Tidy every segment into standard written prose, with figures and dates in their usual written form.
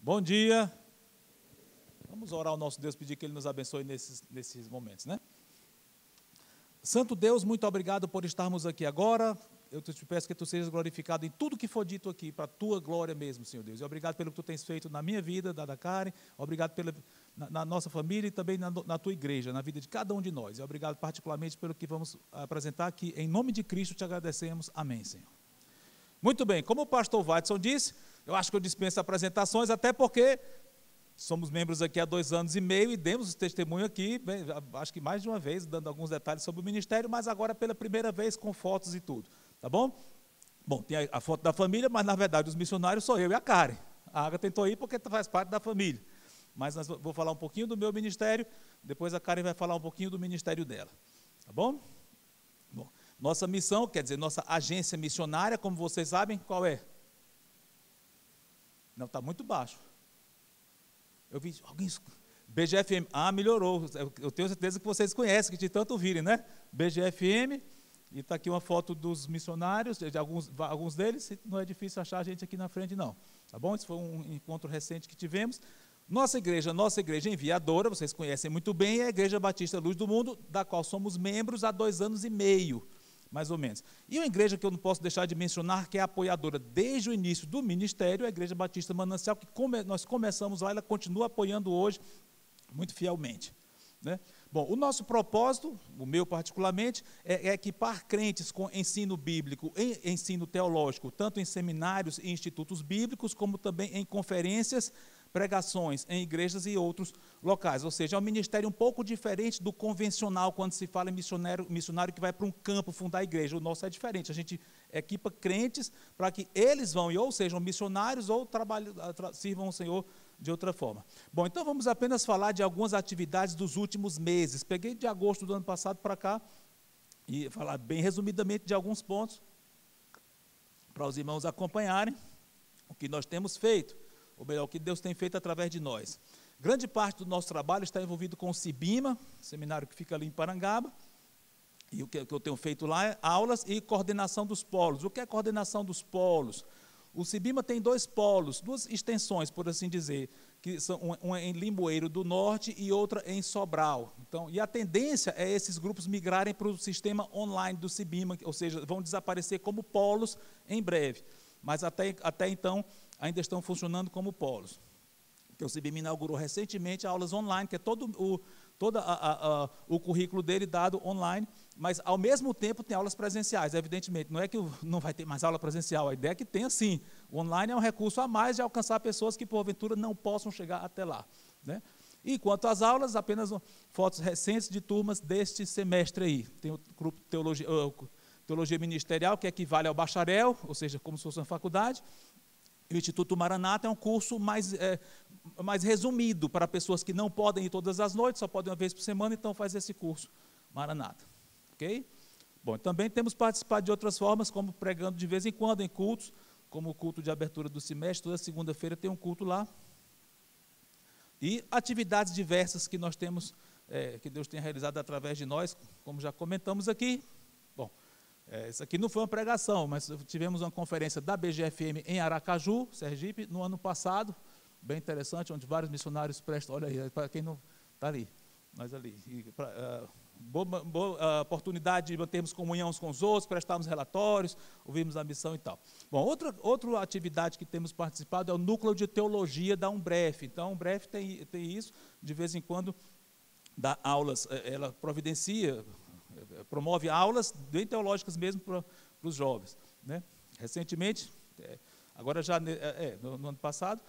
Bom dia. Vamos orar ao nosso Deus, pedir que Ele nos abençoe nesses momentos, né? Santo Deus, muito obrigado por estarmos aqui agora. Eu te peço que Tu sejas glorificado em tudo que for dito aqui, para a Tua glória mesmo, Senhor Deus. E obrigado pelo que Tu tens feito na minha vida, da Karen. Obrigado na nossa família e também na Tua igreja, na vida de cada um de nós. E obrigado particularmente pelo que vamos apresentar aqui. Em nome de Cristo te agradecemos. Amém, Senhor. Muito bem, como o pastor Watson disse, eu acho que eu dispenso apresentações, até porque somos membros aqui há 2 anos e meio e demos testemunho aqui, acho que mais de uma vez, dando alguns detalhes sobre o ministério, mas agora pela primeira vez com fotos e tudo, tá bom? Bom, tem a foto da família, mas na verdade os missionários sou eu e a Karen. A Aga tentou ir porque faz parte da família, mas vou falar um pouquinho do meu ministério, depois a Karen vai falar um pouquinho do ministério dela, tá bom? Bom, nossa missão, quer dizer, nossa agência missionária, como vocês sabem, qual é? Não, está muito baixo. Eu vi alguém... BGFM, melhorou, eu tenho certeza que vocês conhecem, que de tanto virem, né? BGFM, e está aqui uma foto dos missionários, de alguns deles, não é difícil achar a gente aqui na frente não, tá bom? Esse foi um encontro recente que tivemos. Nossa igreja enviadora, vocês conhecem muito bem, é a Igreja Batista Luz do Mundo, da qual somos membros há 2 anos e meio, mais ou menos. E uma igreja que eu não posso deixar de mencionar, que é apoiadora desde o início do ministério, é a Igreja Batista Manancial, que nós começamos lá, ela continua apoiando hoje, muito fielmente, né? Bom, o nosso propósito, o meu particularmente, é equipar crentes com ensino bíblico e ensino teológico, tanto em seminários e institutos bíblicos, como também em conferências, pregações em igrejas e outros locais. Ou seja, é um ministério um pouco diferente do convencional, quando se fala em missionário que vai para um campo fundar a igreja. O nosso é diferente, a gente equipa crentes para que eles vão, ou sejam missionários, ou sirvam o Senhor de outra forma. Bom, então vamos apenas falar de algumas atividades dos últimos meses. Peguei de agosto do ano passado para cá, e falar bem resumidamente de alguns pontos, para os irmãos acompanharem o que nós temos feito, ou melhor, o que Deus tem feito através de nós. Grande parte do nosso trabalho está envolvido com o Cibima, seminário que fica ali em Parangaba, e o que eu tenho feito lá é aulas e coordenação dos polos. O que é coordenação dos polos? O Cibima tem 2 polos, 2 extensões, por assim dizer, que são uma em Limoeiro do Norte e outra em Sobral. Então, e a tendência é esses grupos migrarem para o sistema online do Cibima, ou seja, vão desaparecer como polos em breve. Mas até então ainda estão funcionando como polos. Porque o Cibima inaugurou recentemente aulas online, que é todo o currículo dele dado online, mas ao mesmo tempo tem aulas presenciais, evidentemente. Não é que não vai ter mais aula presencial, a ideia é que tenha sim. O online é um recurso a mais de alcançar pessoas que porventura não possam chegar até lá, né? E quanto às aulas, apenas fotos recentes de turmas deste semestre aí. Tem o grupo Teologia Ministerial, que equivale ao bacharel, ou seja, como se fosse uma faculdade. E o Instituto Maranata é um curso mais resumido para pessoas que não podem ir todas as noites, só podem uma vez por semana, então faz esse curso Maranata. Ok? Bom, também temos participado de outras formas, como pregando de vez em quando em cultos, como o culto de abertura do semestre, toda segunda-feira tem um culto lá. E atividades diversas que nós temos, que Deus tem realizado através de nós, como já comentamos aqui. Bom, isso aqui não foi uma pregação, mas tivemos uma conferência da BGFM em Aracaju, Sergipe, no ano passado, bem interessante, onde vários missionários prestam, olha aí, para quem não está ali, nós ali, boa oportunidade de mantermos comunhão uns com os outros, prestarmos relatórios, ouvirmos a missão e tal. Bom, outra atividade que temos participado é o Núcleo de Teologia da Umbref. Então, a Umbref tem isso, de vez em quando dá aulas, ela providencia, promove aulas bem teológicas mesmo para os jovens, né? Recentemente, agora já no ano passado,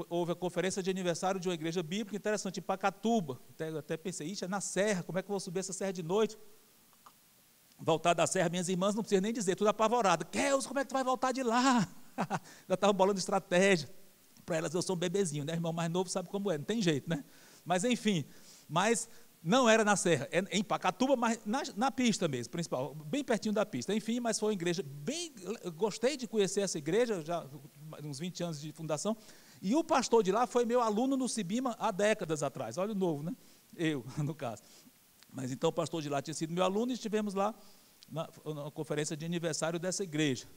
houve a conferência de aniversário de uma igreja bíblica interessante, em Pacatuba. Até pensei, é na serra, como é que eu vou subir essa serra de noite? Voltar da serra, minhas irmãs não precisam nem dizer, tudo apavorado. Keus, como é que tu vai voltar de lá? Já estavam bolando estratégia. Para elas eu sou um bebezinho, né? Irmão mais novo sabe como é, não tem jeito, né? Mas enfim, não era na serra, é em Pacatuba, mas na pista mesmo, principal, bem pertinho da pista. Enfim, mas foi uma igreja gostei de conhecer essa igreja, já uns 20 anos de fundação, e o pastor de lá foi meu aluno no Cibima há décadas atrás, olha o novo, né? Eu, no caso. Mas então o pastor de lá tinha sido meu aluno e estivemos lá na conferência de aniversário dessa igreja,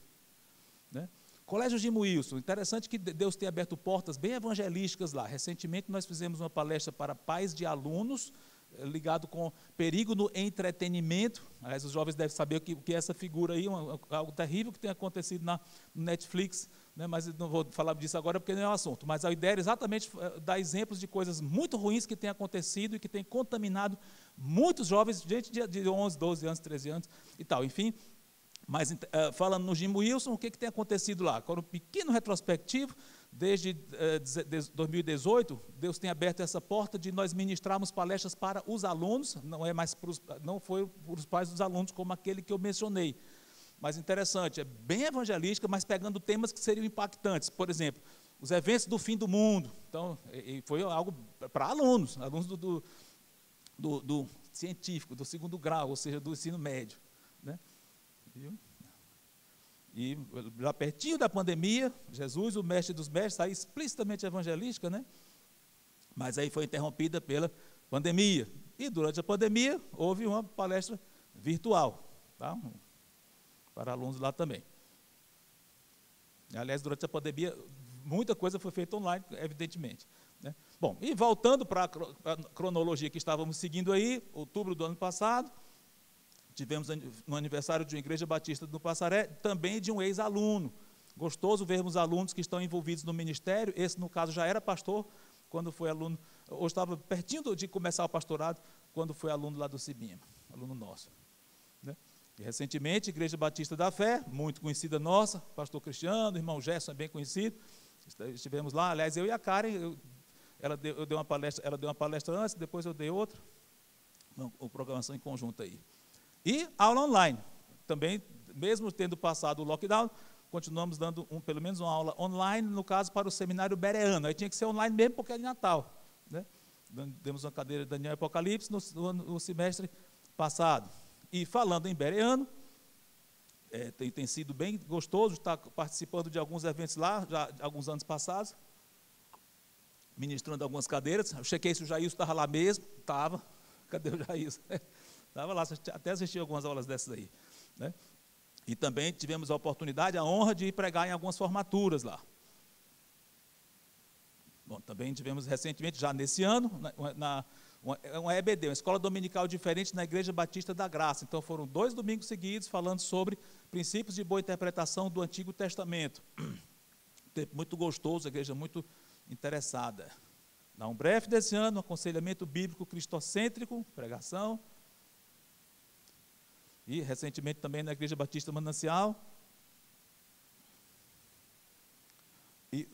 né? Colégio Jim Wilson, interessante que Deus tem aberto portas bem evangelísticas lá. Recentemente nós fizemos uma palestra para pais de alunos, ligado com perigo no entretenimento. Aliás, os jovens devem saber o que é essa figura aí, algo terrível que tem acontecido no Netflix, né? Mas não vou falar disso agora porque não é o assunto. Mas a ideia era exatamente dar exemplos de coisas muito ruins que têm acontecido e que têm contaminado muitos jovens, gente de 11, 12 anos, 13 anos e tal, enfim. Mas falando no Jim Wilson, o que tem acontecido lá? Agora, um pequeno retrospectivo, desde 2018, Deus tem aberto essa porta de nós ministrarmos palestras para os alunos, não foi para os pais dos alunos, como aquele que eu mencionei. Mas interessante, é bem evangelística, mas pegando temas que seriam impactantes. Por exemplo, os eventos do fim do mundo. Então, foi algo para alunos do científico, do segundo grau, ou seja, do ensino médio, né? E lá pertinho da pandemia, Jesus, o mestre dos mestres, aí explicitamente evangelística, né? Mas aí foi interrompida pela pandemia. E durante a pandemia houve uma palestra virtual, tá? Para alunos lá também. Aliás, durante a pandemia, muita coisa foi feita online, evidentemente, né? Bom, e voltando para a cronologia que estávamos seguindo aí, outubro do ano passado, tivemos no aniversário de uma igreja batista do Passaré, também de um ex-aluno. Gostoso vermos alunos que estão envolvidos no ministério. Esse, no caso, já era pastor quando foi aluno, ou estava pertinho de começar o pastorado, quando foi aluno lá do Cibima, aluno nosso, né? E recentemente, Igreja Batista da Fé, muito conhecida nossa, pastor Cristiano, irmão Gerson é bem conhecido, estivemos lá, aliás, eu e a Karen, ela deu uma palestra antes, depois eu dei outra, uma programação em conjunto aí. E aula online, também, mesmo tendo passado o lockdown, continuamos dando pelo menos uma aula online, no caso para o seminário bereano. Aí tinha que ser online mesmo porque é de Natal, né? Demos uma cadeira de Daniel Apocalipse no semestre passado. E falando em bereano, tem sido bem gostoso estar participando de alguns eventos lá, já de alguns anos passados, ministrando algumas cadeiras. Eu chequei se o Jailson estava lá mesmo, estava. Cadê o Jailson? Estava lá, até assisti algumas aulas dessas aí, né? E também tivemos a oportunidade, a honra de ir pregar em algumas formaturas lá. Bom, também tivemos recentemente, já nesse ano, uma EBD, uma escola dominical diferente na Igreja Batista da Graça. Então foram 2 domingos seguidos falando sobre princípios de boa interpretação do Antigo Testamento. Tempo muito gostoso, a igreja muito interessada. Na Umbref desse ano, aconselhamento bíblico cristocêntrico, pregação. E recentemente também na Igreja Batista Manancial. E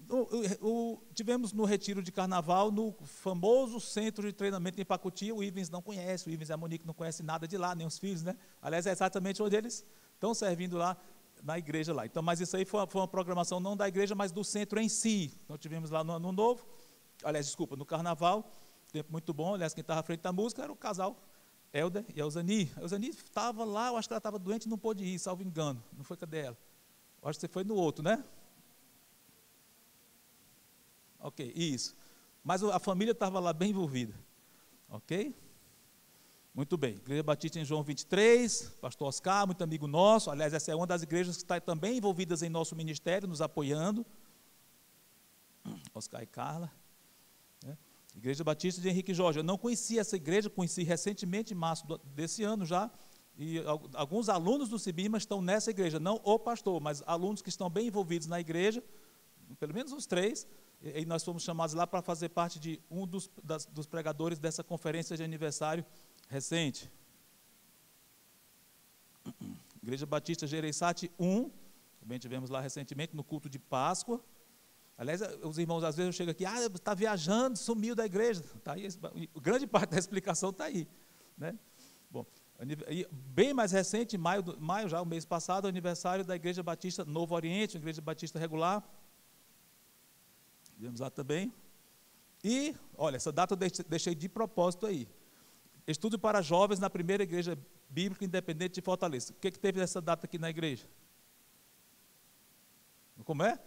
tivemos no retiro de carnaval, no famoso centro de treinamento em Pacuti. O Ivens não conhece, o Ivens e a Monique não conhecem nada de lá, nem os filhos, né? Aliás, é exatamente onde eles estão servindo lá, na igreja lá. Então, mas isso aí foi uma programação não da igreja, mas do centro em si. Então, tivemos lá no Ano Novo, aliás, desculpa, no carnaval, tempo muito bom. Aliás, quem estava à frente da música era o casal Helder e a Eusani. A Eusani estava lá, eu acho que ela estava doente e não pôde ir, salvo engano. Não foi, cadê ela? Eu acho que você foi no outro, né? Ok, isso. Mas a família estava lá bem envolvida. Ok? Muito bem. Igreja Batista em João 23, pastor Oscar, muito amigo nosso. Aliás, essa é uma das igrejas que está também envolvidas em nosso ministério, nos apoiando. Oscar e Carla. Igreja Batista de Henrique Jorge. Eu não conhecia essa igreja, conheci recentemente, em março desse ano já, e alguns alunos do Cibima estão nessa igreja, não o pastor, mas alunos que estão bem envolvidos na igreja, pelo menos uns 3, e nós fomos chamados lá para fazer parte de um dos pregadores dessa conferência de aniversário recente. Igreja Batista Gereissati 1, também tivemos lá recentemente no culto de Páscoa. Aliás, os irmãos, às vezes eu chego aqui, está viajando, sumiu da igreja. Tá aí, grande parte da explicação está aí, né? Bom, bem mais recente, em maio já, o mês passado, o aniversário da Igreja Batista Novo Oriente, a Igreja Batista Regular. Vimos lá também. E, olha, essa data eu deixei de propósito aí. Estudo para jovens na primeira igreja bíblica independente de Fortaleza. O que teve nessa data aqui na igreja? Como é?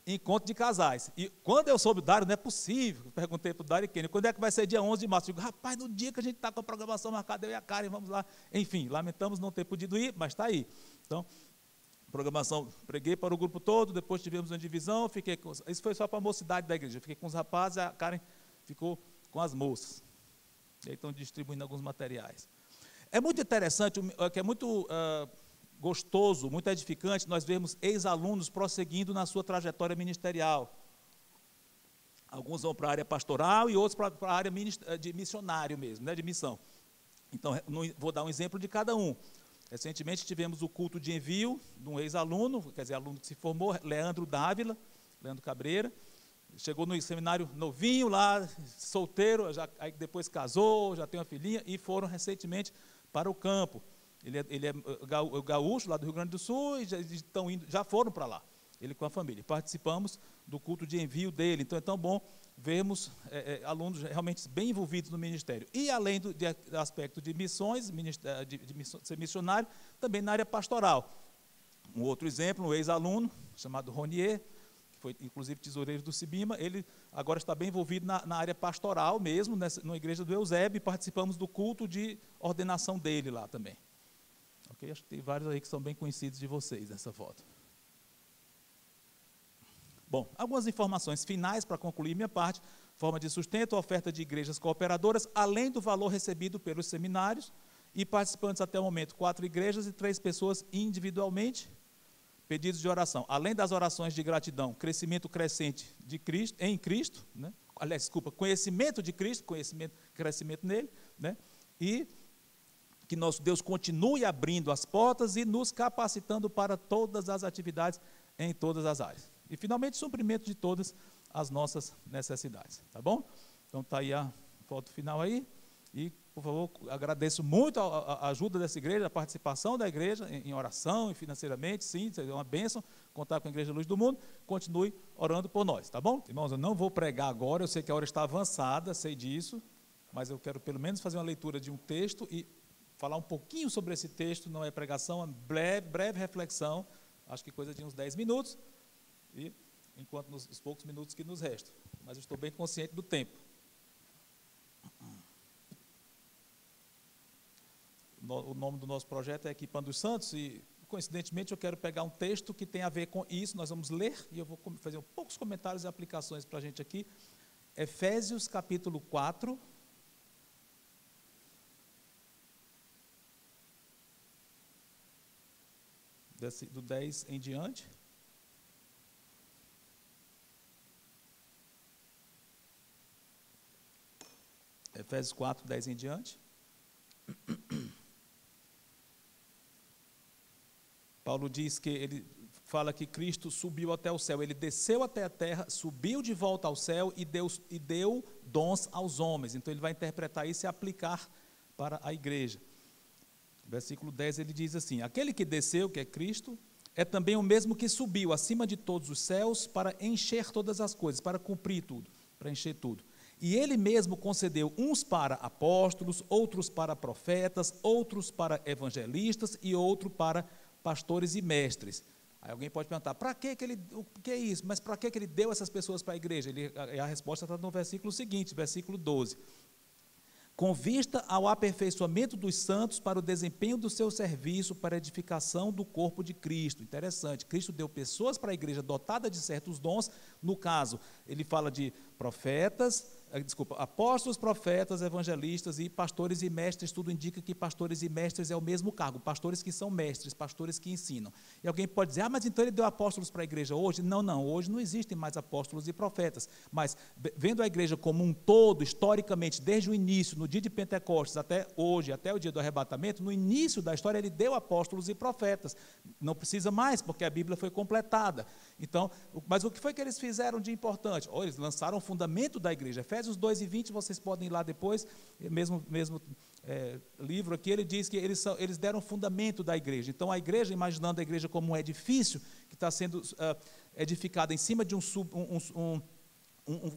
Encontro de casais. E quando eu soube o Dário, não é possível, eu perguntei para o Dário e Kenny, quando é que vai ser dia 11 de março? Eu digo, rapaz, no dia que a gente está com a programação marcada, eu e a Karen, vamos lá. Enfim, lamentamos não ter podido ir, mas está aí. Então, programação, preguei para o grupo todo, depois tivemos uma divisão, isso foi só para a mocidade da igreja, fiquei com os rapazes, a Karen ficou com as moças. E aí estão distribuindo alguns materiais. É muito interessante, que é muito gostoso, muito edificante, nós vemos ex-alunos prosseguindo na sua trajetória ministerial. Alguns vão para a área pastoral e outros para a área de missionário mesmo, né, de missão. Então, vou dar um exemplo de cada um. Recentemente tivemos o culto de envio de um ex-aluno, quer dizer, aluno que se formou, Leandro Dávila, Leandro Cabreira, chegou no seminário novinho lá, solteiro, aí depois casou, já tem uma filhinha, e foram recentemente para o campo. Ele é gaúcho, lá do Rio Grande do Sul, e já foram para lá, ele com a família. Participamos do culto de envio dele, então é tão bom vermos alunos realmente bem envolvidos no ministério. E além do aspecto de missões, de ser missionário, também na área pastoral. Um outro exemplo, um ex-aluno, chamado Ronier, que foi inclusive tesoureiro do Cibima, ele agora está bem envolvido na área pastoral mesmo, na igreja do Eusébio, e participamos do culto de ordenação dele lá também. Ok? Acho que tem vários aí que são bem conhecidos de vocês nessa foto. Bom, algumas informações finais para concluir minha parte: forma de sustento, oferta de igrejas cooperadoras, além do valor recebido pelos seminários, e participantes até o momento, 4 igrejas e 3 pessoas individualmente. Pedidos de oração, além das orações de gratidão, crescimento crescente de Cristo, em Cristo, né? Aliás, desculpa, conhecimento de Cristo, crescimento nele, né? E que nosso Deus continue abrindo as portas e nos capacitando para todas as atividades em todas as áreas. E, finalmente, suprimento de todas as nossas necessidades, tá bom? Então, está aí a foto final aí. E, por favor, agradeço muito a ajuda dessa igreja, a participação da igreja em oração e financeiramente, sim, é uma bênção contar com a Igreja Luz do Mundo. Continue orando por nós, tá bom? Irmãos, eu não vou pregar agora, eu sei que a hora está avançada, sei disso, mas eu quero pelo menos fazer uma leitura de um texto e falar um pouquinho sobre esse texto. Não é pregação, é uma breve reflexão, acho que coisa de uns 10 minutos, e enquanto os poucos minutos que nos restam, mas eu estou bem consciente do tempo. O nome do nosso projeto é Equipando os Santos, e coincidentemente eu quero pegar um texto que tem a ver com isso. Nós vamos ler, e eu vou fazer poucos comentários e aplicações para a gente aqui. Efésios capítulo 4, do 10 em diante. Efésios 4, 10 em diante. Paulo diz que ele fala que Cristo subiu até o céu, ele desceu até a terra, subiu de volta ao céu e deu dons aos homens. Então ele vai interpretar isso e aplicar para a igreja. Versículo 10 ele diz assim: aquele que desceu, que é Cristo, é também o mesmo que subiu acima de todos os céus para encher todas as coisas, para cumprir tudo, para encher tudo. E ele mesmo concedeu uns para apóstolos, outros para profetas, outros para evangelistas e outros para pastores e mestres. Aí alguém pode perguntar, para que ele, o que é isso? Mas para que ele deu essas pessoas para a igreja? A resposta está no versículo seguinte, versículo 12. Com vista ao aperfeiçoamento dos santos para o desempenho do seu serviço para a edificação do corpo de Cristo. Interessante, Cristo deu pessoas para a igreja dotada de certos dons. No caso, ele fala de apóstolos, profetas, evangelistas e pastores e mestres. Tudo indica que pastores e mestres é o mesmo cargo, pastores que são mestres, pastores que ensinam. E alguém pode dizer, mas então ele deu apóstolos para a igreja hoje? Não, hoje não existem mais apóstolos e profetas, mas vendo a igreja como um todo, historicamente, desde o início, no dia de Pentecostes até hoje, até o dia do arrebatamento, no início da história ele deu apóstolos e profetas. Não precisa mais, porque a Bíblia foi completada. Então, mas o que foi que eles fizeram de importante? Eles lançaram o fundamento da igreja. Efésios 2:20, vocês podem ir lá depois, mesmo livro aqui, ele diz que eles deram o fundamento da igreja. Então, a igreja, imaginando a igreja como um edifício que está sendo edificado em cima de um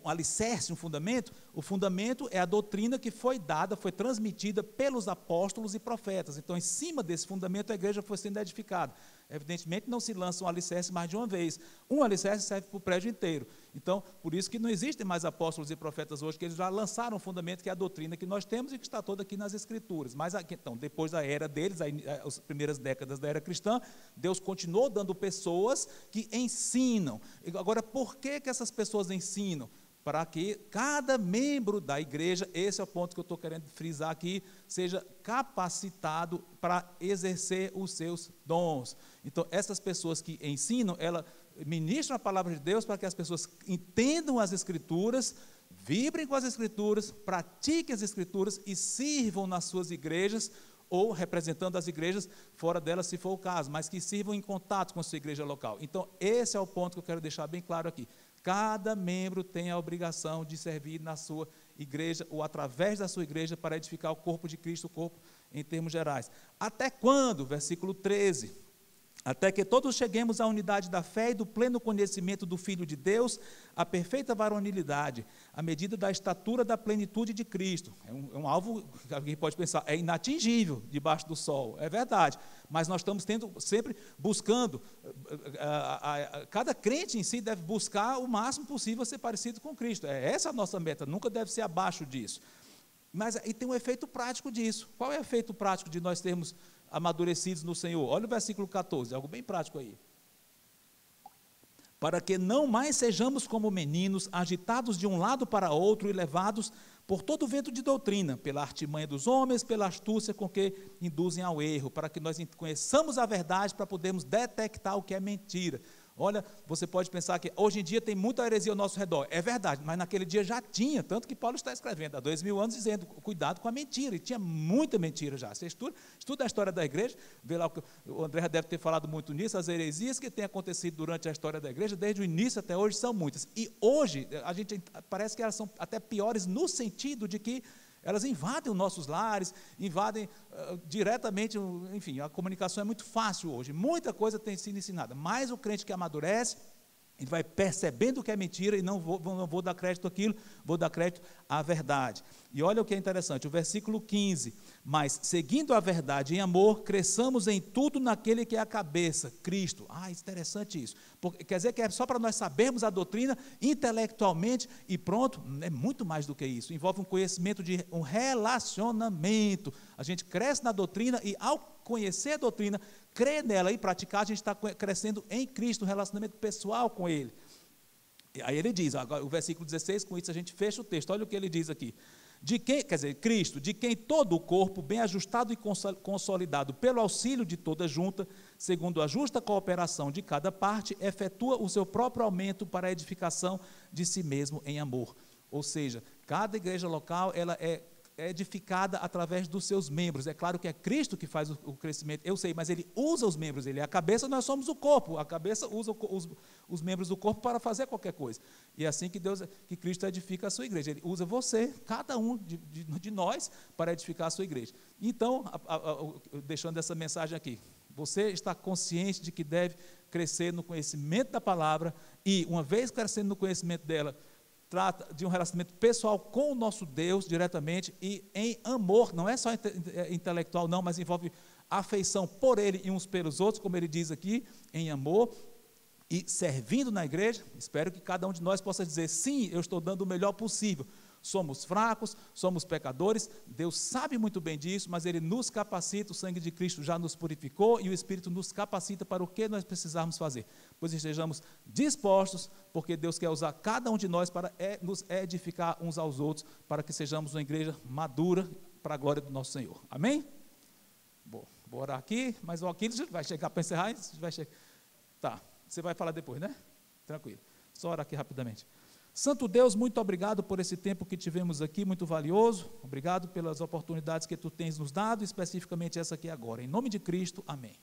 alicerce, um fundamento, o fundamento é a doutrina que foi dada, foi transmitida pelos apóstolos e profetas. Então, em cima desse fundamento, a igreja foi sendo edificada. Evidentemente, não se lança um alicerce mais de uma vez. Um alicerce serve para o prédio inteiro. Então, por isso que não existem mais apóstolos e profetas hoje, que eles já lançaram um fundamento, que é a doutrina que nós temos e que está toda aqui nas Escrituras. Mas, então, depois da era deles, as primeiras décadas da era cristã, Deus continuou dando pessoas que ensinam. Agora, por que essas pessoas ensinam? Para que cada membro da igreja, esse é o ponto que eu estou querendo frisar aqui, seja capacitado para exercer os seus dons. Então, essas pessoas que ensinam, elas ministram a palavra de Deus para que as pessoas entendam as Escrituras, vibrem com as Escrituras, pratiquem as Escrituras e sirvam nas suas igrejas, ou representando as igrejas fora delas, se for o caso, mas que sirvam em contato com a sua igreja local. Então, esse é o ponto que eu quero deixar bem claro aqui. Cada membro tem a obrigação de servir na sua igreja ou através da sua igreja para edificar o corpo de Cristo, o corpo em termos gerais. Até quando? Versículo 13. Até que todos cheguemos à unidade da fé e do pleno conhecimento do Filho de Deus, à perfeita varonilidade, à medida da estatura da plenitude de Cristo. É um alvo que alguém pode pensar, é inatingível debaixo do sol, é verdade, mas nós estamos sempre buscando, cada crente em si deve buscar o máximo possível ser parecido com Cristo, essa é a nossa meta, nunca deve ser abaixo disso. Mas e tem um efeito prático disso. Qual é o efeito prático de nós termos amadurecidos no Senhor? Olha o versículo 14, algo bem prático aí. Para que não mais sejamos como meninos, agitados de um lado para outro e levados por todo o vento de doutrina, pela artimanha dos homens, pela astúcia com que induzem ao erro, para que nós conheçamos a verdade, para podermos detectar o que é mentira. Olha, você pode pensar que hoje em dia tem muita heresia ao nosso redor, é verdade, mas naquele dia já tinha, tanto que Paulo está escrevendo há 2000 anos dizendo, cuidado com a mentira, e tinha muita mentira já. Você estuda a história da igreja, vê lá, o André deve ter falado muito nisso, as heresias que têm acontecido durante a história da igreja, desde o início até hoje, são muitas, e hoje, a gente parece que elas são até piores no sentido de que elas invadem os nossos lares, invadem diretamente, enfim, a comunicação é muito fácil hoje, muita coisa tem sido ensinada, mas o crente que amadurece, ele vai percebendo o que é mentira e não vou dar crédito àquilo, vou dar crédito à verdade. E olha o que é interessante, o versículo 15, mas seguindo a verdade em amor, cresçamos em tudo naquele que é a cabeça, Cristo. Interessante isso, porque, quer dizer que é só para nós sabermos a doutrina intelectualmente e pronto? É muito mais do que isso, envolve um conhecimento de um relacionamento, a gente cresce na doutrina e ao conhecer a doutrina, crer nela e praticar, a gente está crescendo em Cristo, um relacionamento pessoal com Ele. Aí ele diz, agora, o versículo 16, com isso a gente fecha o texto, olha o que ele diz aqui. Cristo, de quem todo o corpo, bem ajustado e consolidado pelo auxílio de toda junta, segundo a justa cooperação de cada parte, efetua o seu próprio aumento para a edificação de si mesmo em amor. Ou seja, cada igreja local, ela é edificada através dos seus membros. É claro que é Cristo que faz o crescimento, eu sei, mas Ele usa os membros, Ele é a cabeça, nós somos o corpo, a cabeça usa os membros do corpo para fazer qualquer coisa, e é assim que Cristo edifica a sua igreja, Ele usa você, cada um de nós, para edificar a sua igreja. Então, deixando essa mensagem aqui, você está consciente de que deve crescer no conhecimento da palavra, e uma vez crescendo no conhecimento dela, trata de um relacionamento pessoal com o nosso Deus diretamente e em amor, não é só intelectual não, mas envolve afeição por Ele e uns pelos outros, como ele diz aqui, em amor, e servindo na igreja. Espero que cada um de nós possa dizer, sim, eu estou dando o melhor possível. Somos fracos, somos pecadores, Deus sabe muito bem disso, mas Ele nos capacita, o sangue de Cristo já nos purificou e o Espírito nos capacita para o que nós precisarmos fazer. Pois estejamos dispostos, porque Deus quer usar cada um de nós para nos edificar uns aos outros, para que sejamos uma igreja madura para a glória do nosso Senhor. Amém? Bom, vou orar aqui, mas o Aquiles vai chegar para encerrar, tá, você vai falar depois, né? Tranquilo, só orar aqui rapidamente. Santo Deus, muito obrigado por esse tempo que tivemos aqui, muito valioso. Obrigado pelas oportunidades que Tu tens nos dado, especificamente essa aqui agora. Em nome de Cristo, amém.